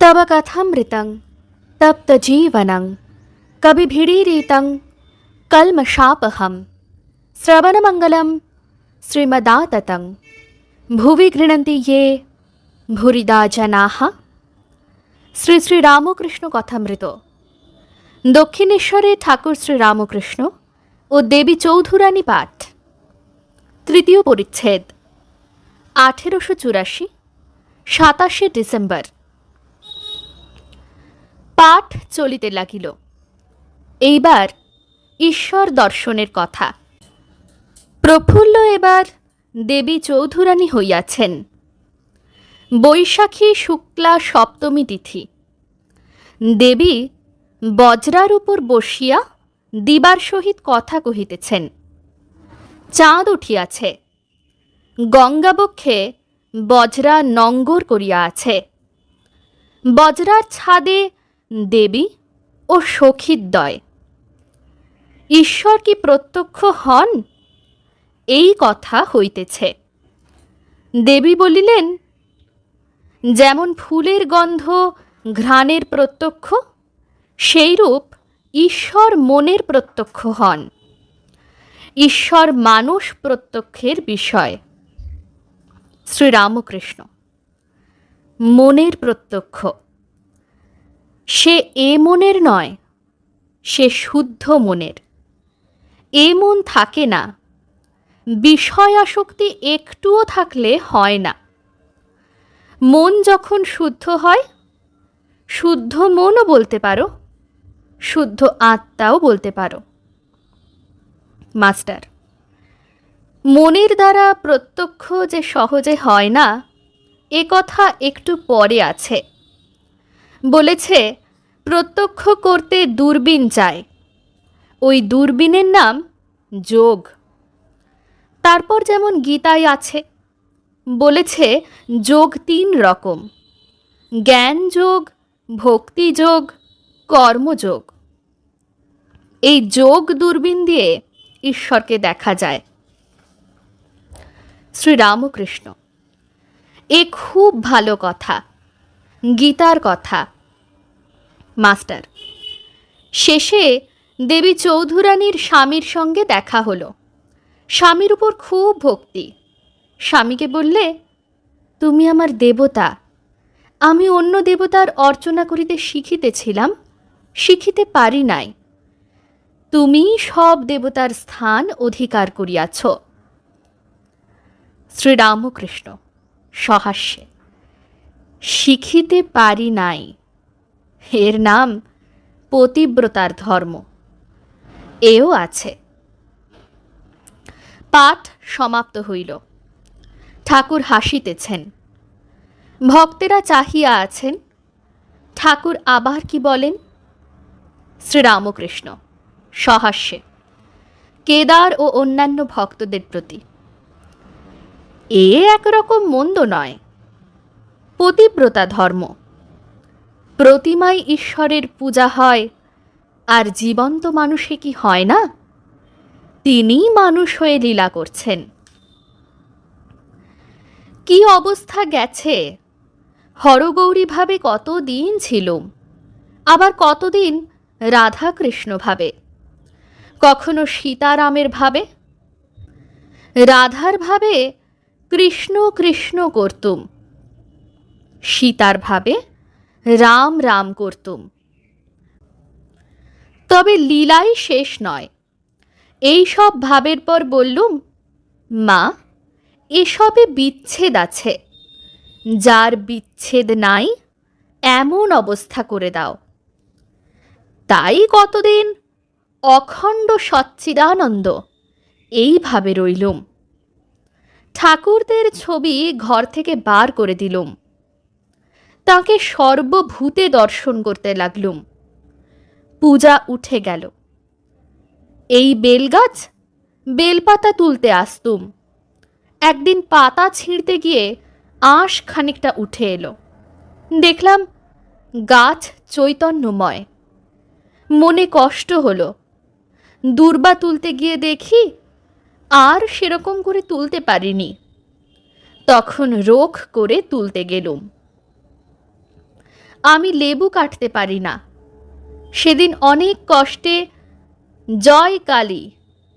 तव कथामृतं तप्तजीवनं कविभिरीरितं कल्मषापहं श्रवणमङ्गलं श्रीमदाततं भुवि गृह्णन्ति ये भूरिदा जनाः। শ্রী শ্রী রামকৃষ্ণ কথামৃত। দক্ষিণেশ্বরের ঠাকুর শ্রী রামকৃষ্ণ ও দেবী চৌধুরানী পাঠ। তৃতীয় পরিচ্ছেদ। 1884 27 ডিসেম্বর। পাঠ চলিতে লাগিল। এইবার ঈশ্বর দর্শনের কথা। প্রফুল্ল এবার দেবী চৌধুরানী হইয়াছেন। বৈশাখী শুক্লা সপ্তমী তিথি। দেবী বজ্রার উপর বসিয়া দিবার সহিত কথা কহিতেছেন। চাঁদ উঠিয়াছে। গঙ্গাবক্ষে বজ্রা নঙ্গর করিয়া আছে। বজ্রার ছাদে দেবী ও সখীদ্বয়। ঈশ্বর কি প্রত্যক্ষ হন? এই কথা হইতেছে। দেবী বলিলেন, যেমন ফুলের গন্ধ ঘ্রাণের প্রত্যক্ষ, সেইরূপ ঈশ্বর মনের প্রত্যক্ষ হন। ঈশ্বর মানুষ প্রত্যক্ষের বিষয়। শ্রীরামকৃষ্ণ। মনের প্রত্যক্ষ। সে এ মনের নয়, সে শুদ্ধ মনের। এ মন থাকে না, বিষয় আসক্তি একটুও থাকলে হয় না। মন যখন শুদ্ধ হয়, শুদ্ধ মনও বলতে পারো, শুদ্ধ আত্মাও বলতে পারো। মাস্টার, মনের দ্বারা প্রত্যক্ষ যে সহজে হয় না, এ কথা একটু পরে আছে। বলেছে প্রত্যক্ষ করতে দূরবীন চাই। ওই দূরবীনের নাম যোগ। তারপর যেমন গীতায় আছে, বলেছে যোগ 3 রকম: জ্ঞান যোগ, ভক্তি যোগ, কর্মযোগ। এই যোগ দূরবীন দিয়ে ঈশ্বরকে দেখা যায়। শ্রীরামকৃষ্ণ। এ খুব ভালো কথা, গীতার কথা। মাস্টার, শেষে দেবী চৌধুরানীর স্বামীর সঙ্গে দেখা হলো। স্বামীর উপর খুব ভক্তি। স্বামীকে বললে, তুমি আমার দেবতা। আমি অন্য দেবতার অর্চনা করিতে শিখিতেছিলাম, শিখিতে পারি নাই। তুমি সব দেবতার স্থান অধিকার করিয়াছ। শ্রীরামকৃষ্ণ সহাস্যে। শিখিতে পারি নাই, এর নাম পতিব্রতার ধর্ম। এও আছে। পাঠ সমাপ্ত হইল। ঠাকুর হাসিতেছেন। ভক্তেরা চাহিয়া আছেন। ঠাকুর আবার কি বলেন? শ্রীরামকৃষ্ণ সহাস্যে কেদার ও অন্যান্য ভক্তদের প্রতি। এ একরকম মন্দ নয়। পতিব্রতা ধর্ম। প্রতিমায় ঈশ্বরের পূজা হয়, আর জীবন্ত মানুষে কি হয় না? তিনি মানুষ হয়ে লীলা করছেন। কি অবস্থা গেছে! হরগৌরী ভাবে কতদিন ছিলুম, আবার কতদিন রাধাকৃষ্ণ ভাবে, কখনো সীতারামের ভাবে। রাধার ভাবে কৃষ্ণ কৃষ্ণ করতুম, সীতার ভাবে রাম রাম করতুম। তবে লীলাই শেষ নয়। এই সব ভাবের পর বললুম, মা, এসবে বিচ্ছেদ আছে। যার বিচ্ছেদ নাই, এমন অবস্থা করে দাও। তাই কতদিন অখণ্ড সচ্চিদানন্দ এইভাবে রইলুম। ঠাকুরদের ছবি ঘর থেকে বার করে দিলুম। তাকে সর্বভূতে দর্শন করতে লাগলুম। পূজা উঠে গেল। এই বেলগাছ, বেলপাতা তুলতে আসতুম। একদিন পাতা ছিঁড়তে গিয়ে আঁশ খানিকটা উঠে এলো। দেখলাম গাছ চৈতন্যময়। মনে কষ্ট হলো। দূর্বা তুলতে গিয়ে দেখি আর সেরকম করে তুলতে পারিনি। তখন রোখ করে তুলতে গেলুম। আমি লেবু কাটতে পারি না। সেদিন অনেক কষ্টে জয় কালী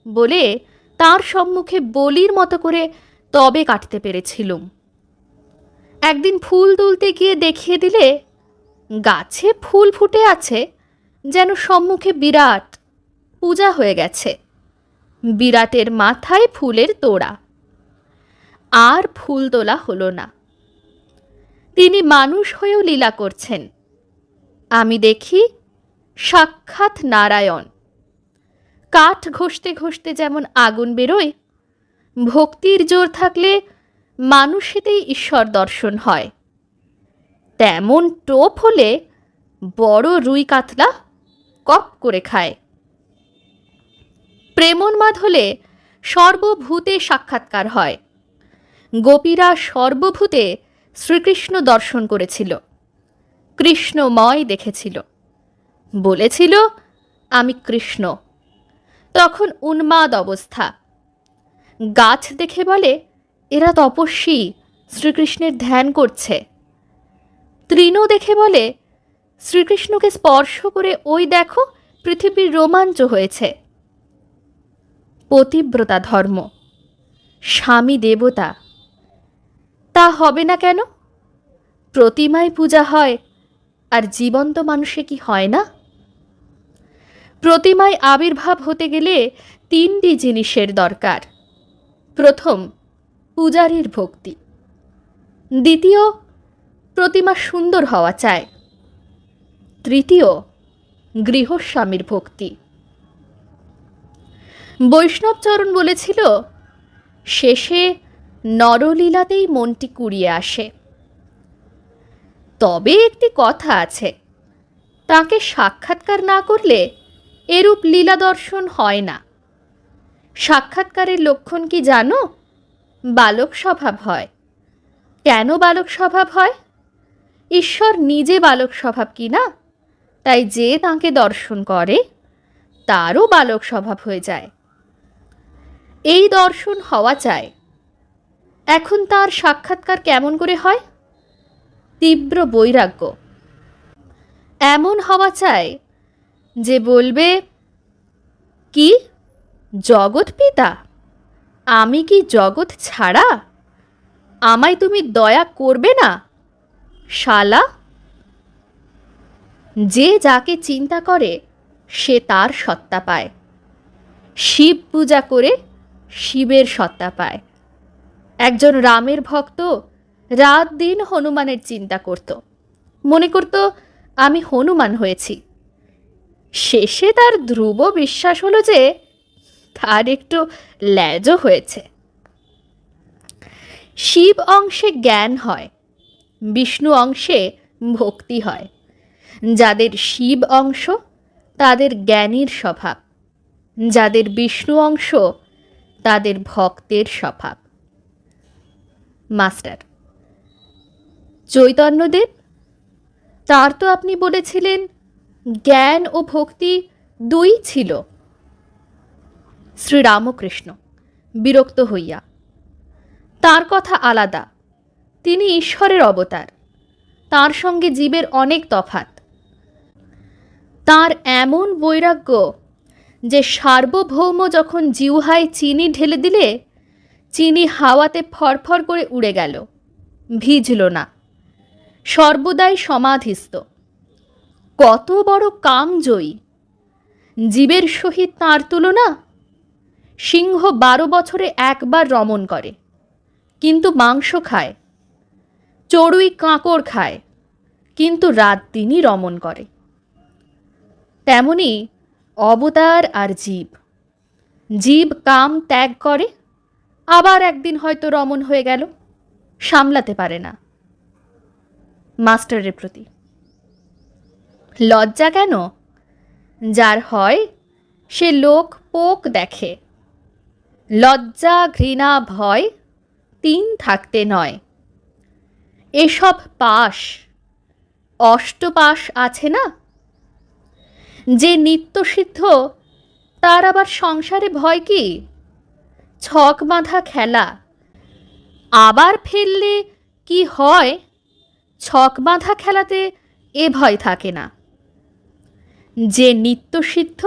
বলে তার সম্মুখে বলির মতো করে তবে কাটতে পেরেছিলুম। একদিন ফুল তুলতে গিয়ে দেখিয়ে দিলে গাছে ফুল ফুটে আছে, যেন সম্মুখে বিরাট পূজা হয়ে গেছে। বিরাটের মাথায় ফুলের তোড়া। আর ফুল তোলা হলো না। তিনি মানুষ হয়েও লীলা করছেন। আমি দেখি সাক্ষাৎ নারায়ণ। কাঠ ঘষতে ঘষতে যেমন আগুন বেরোয়, ভক্তির জোর থাকলে মানুষেতেই ঈশ্বর দর্শন হয়। তেমন টোপ হলে বড় রুই কাতলা কপ করে খায়। প্রেমোন্মাদ হলে সর্বভূতে সাক্ষাৎকার হয়। গোপীরা সর্বভূতে শ্রীকৃষ্ণ দর্শন করেছিল, কৃষ্ণময় দেখেছিল, বলেছিল আমি কৃষ্ণ। তখন উন্মাদ অবস্থা। গাছ দেখে বলে এরা তপস্বী, শ্রীকৃষ্ণের ধ্যান করছে। তৃণ দেখে বলে শ্রীকৃষ্ণকে স্পর্শ করে ওই দেখো পৃথিবীর রোমাঞ্চ হয়েছে। পতিব্রতা ধর্ম, স্বামী দেবতা, তা হবে না কেন? প্রতিমায় পূজা হয়, আর জীবন্ত মানুষে কি হয় না? প্রতিমায় আবির্ভাব হতে গেলে 3টি জিনিসের দরকার। প্রথম, পূজারীর ভক্তি। দ্বিতীয়, প্রতিমা সুন্দর হওয়া চাই। তৃতীয়, গৃহস্বামীর ভক্তি। বৈষ্ণবচরণ বলেছিল শেষে নরলীলাতেই মনটি কুড়িয়ে আসে। তবে একটি কথা আছে, তাকে সাক্ষাৎকার না করলে এরূপ লীলা দর্শন হয় না। সাক্ষাৎকারের লক্ষণ কি জানো? বালক স্বভাব হয়। কেন বালক স্বভাব হয়? ঈশ্বর নিজে বালক স্বভাব কি না, তাই যে তাঁকে দর্শন করে তারও বালক স্বভাব হয়ে যায়। এই দর্শন হওয়া চাই। এখন তার সাক্ষাৎকার কেমন করে হয়? তীব্র বৈরাগ্য। এমন হওয়া চাই যে বলবে কি জগৎ পিতা, আমি কি জগৎ ছাড়া? আমায় তুমি দয়া করবে না শালা? যে যাকে চিন্তা করে সে তার সত্তা পায়। শিব পূজা করে শিবের সত্তা পায়। একজন রামের ভক্ত রাত দিন হনুমানের চিন্তা করত, মনে করত আমি হনুমান হয়েছি। শেষে তার ধ্রুব বিশ্বাস হলো যে তার একটু ল্যাজও হয়েছে। শিব অংশে জ্ঞান হয়, বিষ্ণু অংশে ভক্তি হয়। যাদের শিব অংশ তাদের জ্ঞানীর স্বভাব, যাদের বিষ্ণু অংশ তাদের ভক্তের স্বভাব। মাস্টার চৈতন্যদেব, তার তো আপনি বলেছিলেন জ্ঞান ও ভক্তি দুই ছিল। শ্রীরামকৃষ্ণ বিরক্ত হইয়া, তার কথা আলাদা। তিনি ঈশ্বরের অবতার, তার সঙ্গে জীবের অনেক তফাৎ। তার এমন বৈরাগ্য যে সার্বভৌম যখন জিহ্বায় চিনি ঢেলে দিলে চিনি হাওয়াতে ফরফর করে উড়ে গেল, ভিজল না, সর্বদাই সমাধিস্থ। কত বড় কামজয়ী! জীবের সহিত তাঁর তুলনা? সিংহ 12 বছরে একবার রমণ করে, কিন্তু মাংস খায়। চড়ুই কাঁকড় খায়, কিন্তু রাত দিনই রমণ করে। তেমনি অবতার আর জীব। জীব কাম ত্যাগ করে, আবার একদিন হয়তো রমণ হয়ে গেল, সামলাতে পারে না। মাস্টারের প্রতি লজ্জা কেন? যার হয় সে লোক পোক দেখে। লজ্জা ঘৃণা ভয় 3 থাকতে নয়। এসব পাশ, অষ্টপাশ আছে না? যে নিত্যসিদ্ধ তার আবার সংসারে ভয় কি? ছক বাঁধা খেলা। আবার ফেললে কি হয়? ছক বাঁধা খেলাতে এ ভয় থাকে না। যে নিত্যসিদ্ধ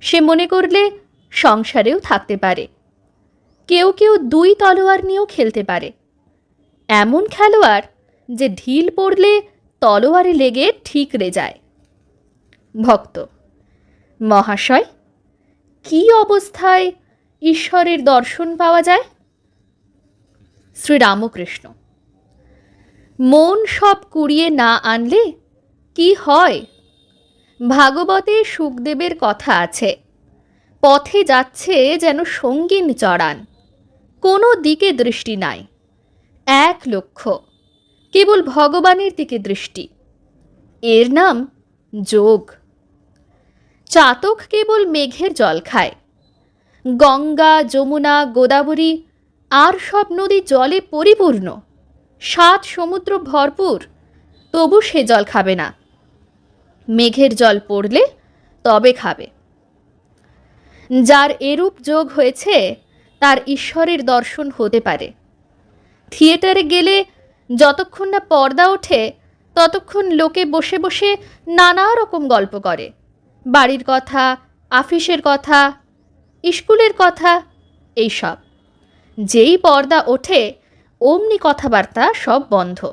সে মনে করলে সংসারেও থাকতে পারে। কেউ কেউ 2 তলোয়ার নিয়েও খেলতে পারে। এমন খেলোয়াড় যে ঢিল পড়লে তলোয়ারে লেগে ঠিকরে যায়। ভক্ত: মহাশয়, কি অবস্থায় ঈশ্বরের দর্শন পাওয়া যায়? শ্রীরামকৃষ্ণ: মন সব কুড়িয়ে না আনলে কি হয়? ভাগবতে শুকদেবের কথা আছে, পথে যাচ্ছে যেন সঙ্গিন চড়ান, কোনো দিকে দৃষ্টি নাই, এক লক্ষ্য, কেবল ভগবানের দিকে দৃষ্টি। এর নাম যোগ। চাতক কেবল মেঘের জল খায়। গঙ্গা, যমুনা, গোদাবরী আর সব নদী জলে পরিপূর্ণ, 7 সমুদ্র ভরপুর, তবু সে জল খাবে না। মেঘের জল পড়লে তবে খাবে। যার এরূপ যোগ হয়েছে তার ঈশ্বরের দর্শন হতে পারে। থিয়েটারে গেলে যতক্ষণ না পর্দা ওঠে ততক্ষণ লোকে বসে বসে নানা রকম গল্প করে, বাড়ির কথা, আফিসের কথা, স্কুলের কথা, এইসব। যেই পর্দা ওঠে অমনি কথাবার্তা সব বন্ধ।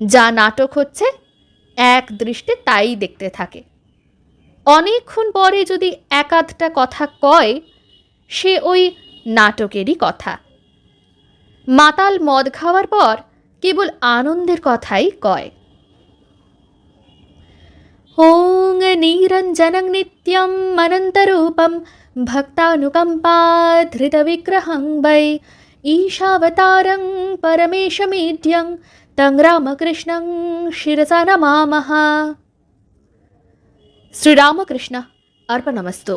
যা নাটক হচ্ছে এক দৃষ্টে তাই দেখতে থাকে। অনেকক্ষণ পরে যদি এক-আধটা কথা কয়, সে ওই নাটকেরই কথা। মাতাল মদ খাওয়ার পর কেবল আনন্দের কথাই কয়। ওং নিরঞ্জনং নিত্যম অনন্তরূপম ভক্তানুকম্পাধৃতবিগ্রহং বৈ ঈশাবতারং পরমেশমীঢ্যং তং রামকৃষ্ণং শিরসা নমামঃ। শ্রীরামকৃষ্ণ অর্পণমস্তু।